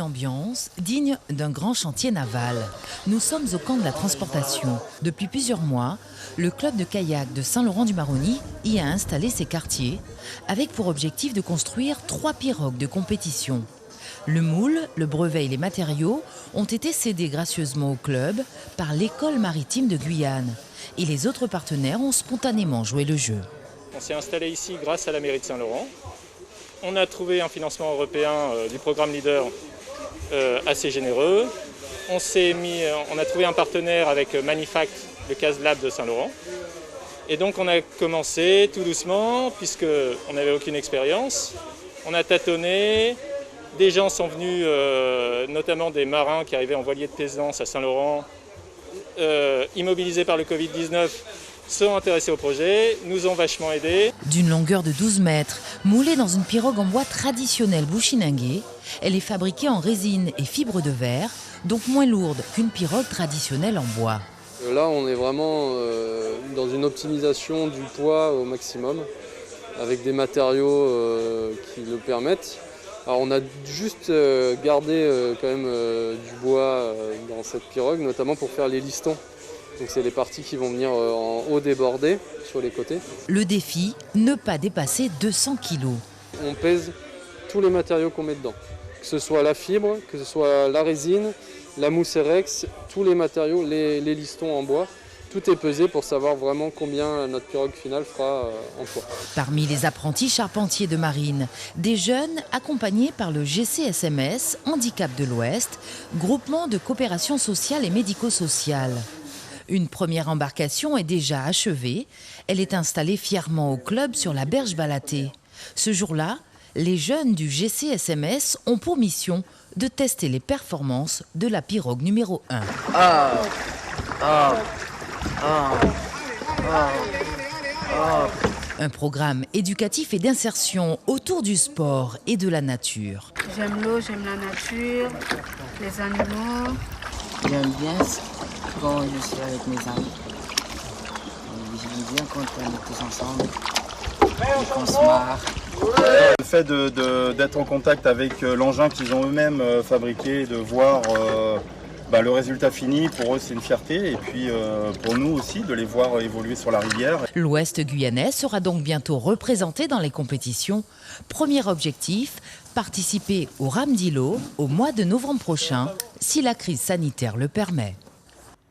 ambiance digne d'un grand chantier naval. Nous sommes au camp de la transportation. Depuis plusieurs mois, le club de kayak de Saint-Laurent-du-Maroni y a installé ses quartiers avec pour objectif de construire 3 pirogues de compétition. Le moule, le brevet et les matériaux ont été cédés gracieusement au club par l'école maritime de Guyane. Et les autres partenaires ont spontanément joué le jeu. On s'est installé ici grâce à la mairie de Saint-Laurent. On a trouvé un financement européen du programme Leader assez généreux. On a trouvé un partenaire avec Manifact, le CAS Lab de Saint-Laurent. Et donc on a commencé tout doucement, puisqu'on n'avait aucune expérience. On a tâtonné. Des gens sont venus, notamment des marins qui arrivaient en voilier de plaisance à Saint-Laurent, immobilisés par le Covid-19, sont intéressés au projet, nous ont vachement aidés. D'une longueur de 12 mètres, moulée dans une pirogue en bois traditionnel bushinengue, elle est fabriquée en résine et fibres de verre, donc moins lourde qu'une pirogue traditionnelle en bois. Là, on est vraiment dans une optimisation du poids au maximum, avec des matériaux qui le permettent. Alors on a juste gardé quand même du bois dans cette pirogue, notamment pour faire les listons. Donc c'est les parties qui vont venir en haut des bordées, sur les côtés. Le défi, ne pas dépasser 200 kg. On pèse tous les matériaux qu'on met dedans. Que ce soit la fibre, que ce soit la résine, la mousse Erex, tous les matériaux, les listons en bois. Tout est pesé pour savoir vraiment combien notre pirogue finale fera en poids. Parmi les apprentis charpentiers de marine, des jeunes accompagnés par le GCSMS Handicap de l'Ouest, groupement de coopération sociale et médico-sociale. Une première embarcation est déjà achevée. Elle est installée fièrement au club sur la berge Balatée. Ce jour-là, les jeunes du GCSMS ont pour mission de tester les performances de la pirogue numéro 1. Un programme éducatif et d'insertion autour du sport et de la nature. J'aime l'eau, j'aime la nature, les animaux. J'aime bien quand je suis avec mes amis. J'aime bien quand on est tous ensemble et qu'on se marre. Le fait d'être en contact avec l'engin qu'ils ont eux-mêmes fabriqué, de voir le résultat fini, pour eux c'est une fierté, et puis pour nous aussi de les voir évoluer sur la rivière. L'Ouest guyanais sera donc bientôt représenté dans les compétitions. Premier objectif, participer au Ramdilo au mois de novembre prochain, si la crise sanitaire le permet.